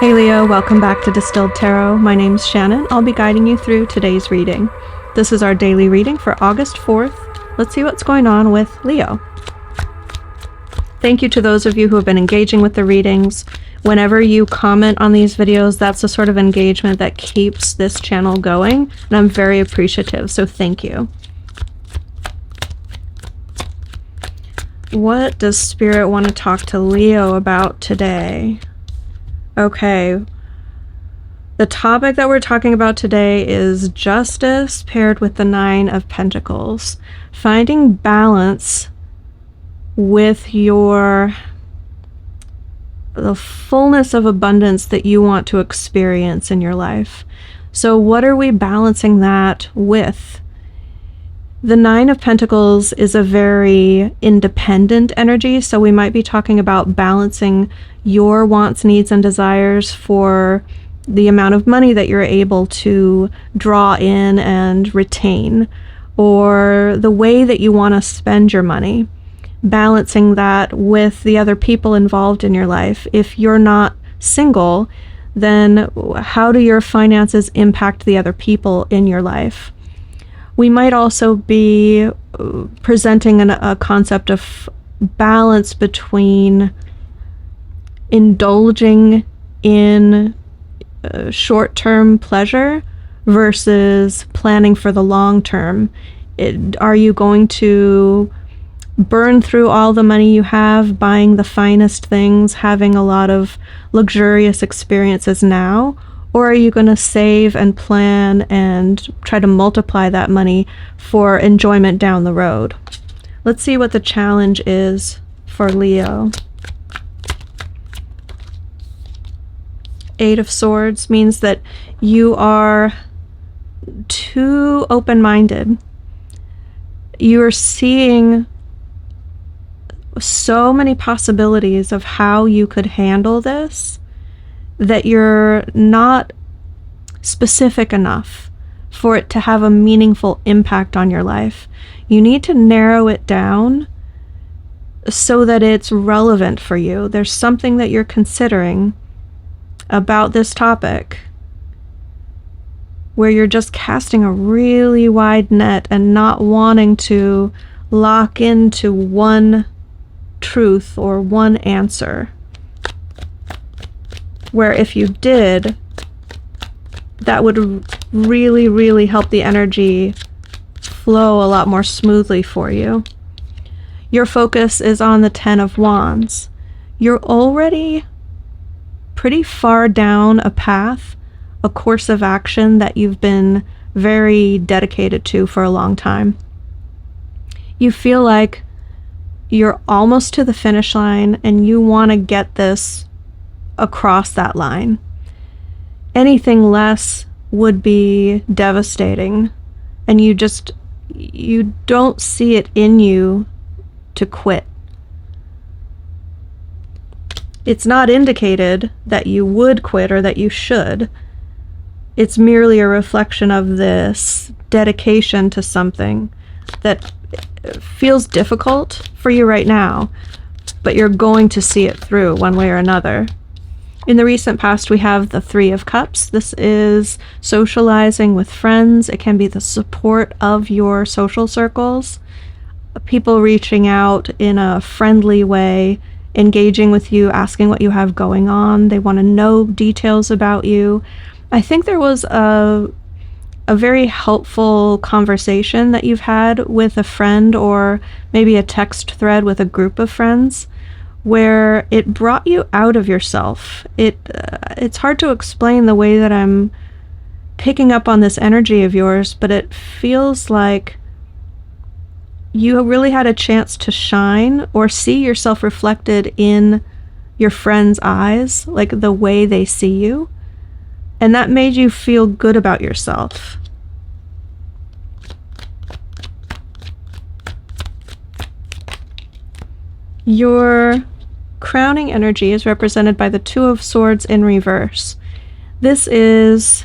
Hey Leo, welcome back to Distilled Tarot. My name's Shannon. I'll be guiding you through today's reading. This is our daily reading for August 4th. Let's see what's going on with Leo. Thank you to those of you who have been engaging with the readings. Whenever you comment on these videos, that's the sort of engagement that keeps this channel going, and I'm very appreciative, so thank you. What does Spirit want to talk to Leo about today? Okay, the topic that we're talking about today is justice paired with the Nine of Pentacles. Finding balance with the fullness of abundance that you want to experience in your life. So what are we balancing that with? The Nine of Pentacles is a very independent energy, so we might be talking about balancing your wants, needs, and desires for the amount of money that you're able to draw in and retain, or the way that you want to spend your money. Balancing that with the other people involved in your life. If you're not single, then how do your finances impact the other people in your life? We might also be presenting a concept of balance between indulging in short-term pleasure versus planning for the long term. Are you going to burn through all the money you have buying the finest things, having a lot of luxurious experiences now? Or are you going to save and plan and try to multiply that money for enjoyment down the road? Let's see what the challenge is for Leo. Eight of Swords means that you are too open-minded. You are seeing so many possibilities of how you could handle this that you're not specific enough for it to have a meaningful impact on your life. You need to narrow it down so that it's relevant for you. There's something that you're considering about this topic where you're just casting a really wide net and not wanting to lock into one truth or one answer. Where if you did, that would really, really help the energy flow a lot more smoothly for you. Your focus is on the Ten of Wands. You're already pretty far down a path, a course of action that you've been very dedicated to for a long time. You feel like you're almost to the finish line and you want to get this across that line. Anything less would be devastating, and you don't see it in you to quit. It's not indicated that you would quit or that you should. It's merely a reflection of this dedication to something that feels difficult for you right now, but you're going to see it through one way or another. In the recent past, we have the Three of Cups. This is socializing with friends. It can be the support of your social circles, people reaching out in a friendly way, engaging with you, asking what you have going on. They want to know details about you. I think there was a very helpful conversation that you've had with a friend, or maybe a text thread with a group of friends, where it brought you out of yourself. It's hard to explain the way that I'm picking up on this energy of yours, but it feels like you really had a chance to shine or see yourself reflected in your friends' eyes, like the way they see you, and that made you feel good about yourself. Your crowning energy is represented by the Two of Swords in reverse. This is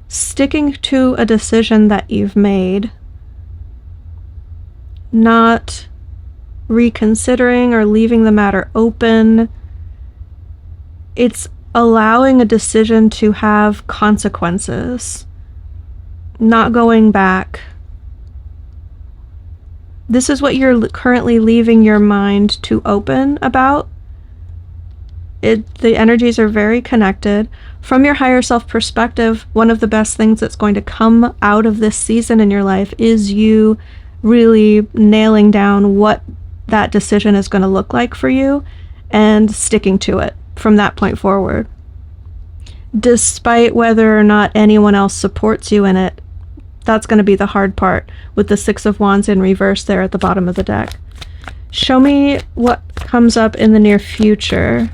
sticking to a decision that you've made, not reconsidering or leaving the matter open. It's allowing a decision to have consequences, not going back. This is what you're currently leaving your mind to open about. The energies are very connected. From your higher self perspective, one of the best things that's going to come out of this season in your life is you really nailing down what that decision is going to look like for you and sticking to it from that point forward. Despite whether or not anyone else supports you in it, that's going to be the hard part with the Six of Wands in reverse there at the bottom of the deck. Show me what comes up in the near future.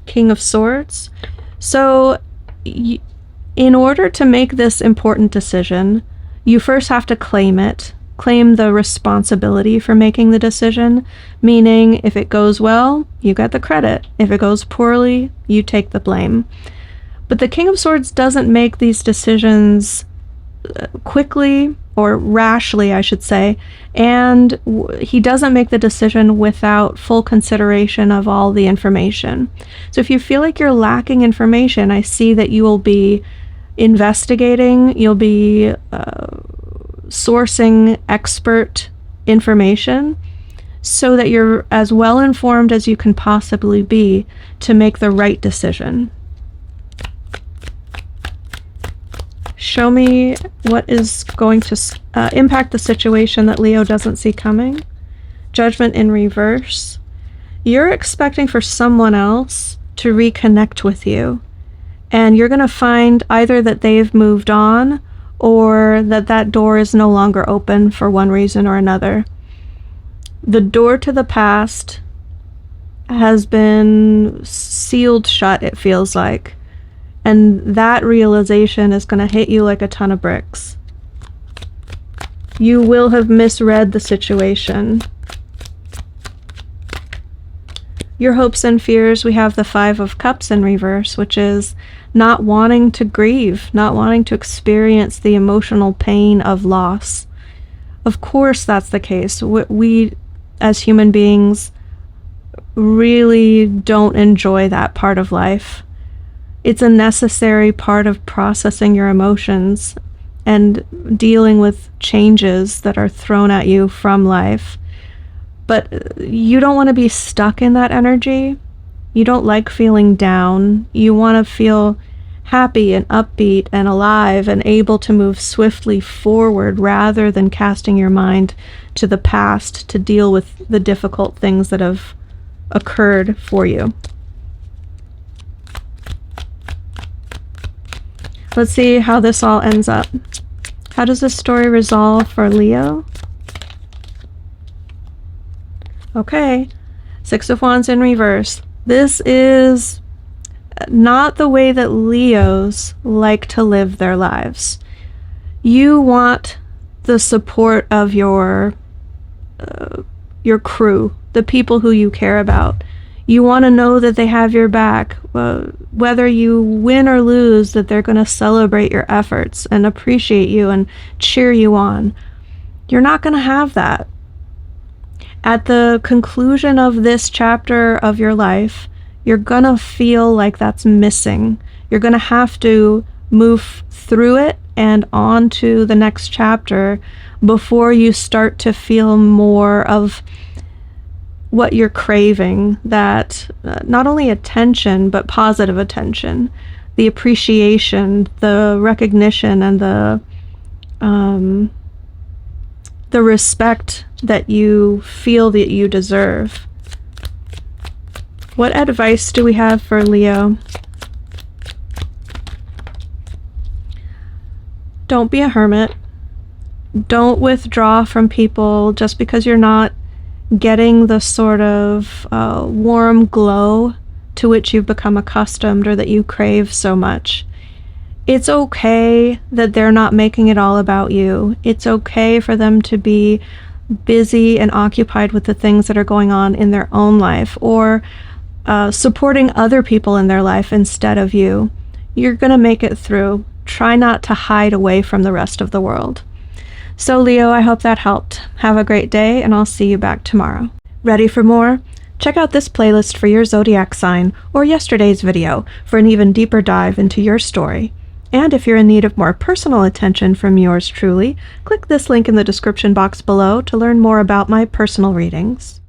King of Swords. So in order to make this important decision, you first have to claim it. Claim the responsibility for making the decision, meaning if it goes well, you get the credit. If it goes poorly, you take the blame. But the King of Swords doesn't make these decisions quickly or rashly, I should say, and he doesn't make the decision without full consideration of all the information. So if you feel like you're lacking information, I see that you will be investigating, you'll be sourcing expert information so that you're as well informed as you can possibly be to make the right decision. Show me what is going to impact the situation that Leo doesn't see coming. Judgment in reverse. You're expecting for someone else to reconnect with you, and you're going to find either that they've moved on or that door is no longer open for one reason or another. The door to the past has been sealed shut, it feels like. And that realization is going to hit you like a ton of bricks. You will have misread the situation. Your hopes and fears, we have the Five of Cups in reverse, which is not wanting to grieve, not wanting to experience the emotional pain of loss. Of course that's the case. We as human beings really don't enjoy that part of life. It's a necessary part of processing your emotions and dealing with changes that are thrown at you from life. But you don't want to be stuck in that energy. You don't like feeling down. You want to feel happy and upbeat and alive and able to move swiftly forward rather than casting your mind to the past to deal with the difficult things that have occurred for you. Let's see how this all ends up. How does this story resolve for Leo? Okay, Six of Wands in reverse. This is not the way that Leos like to live their lives. You want the support of your crew, the people who you care about. You want to know that they have your back. Whether you win or lose, that they're going to celebrate your efforts and appreciate you and cheer you on. You're not going to have that. At the conclusion of this chapter of your life, you're going to feel like that's missing. You're going to have to move through it and on to the next chapter before you start to feel more of what you're craving, that not only attention, but positive attention, the appreciation, the recognition, and the respect that you feel that you deserve. What advice do we have for Leo? Don't be a hermit. Don't withdraw from people just because you're not getting the sort of warm glow to which you've become accustomed or that you crave so much. It's okay that they're not making it all about you. It's okay for them to be busy and occupied with the things that are going on in their own life, or supporting other people in their life instead of you. You're going to make it through. Try not to hide away from the rest of the world. So Leo, I hope that helped. Have a great day, and I'll see you back tomorrow. Ready for more? Check out this playlist for your zodiac sign or yesterday's video for an even deeper dive into your story. And if you're in need of more personal attention from yours truly, click this link in the description box below to learn more about my personal readings.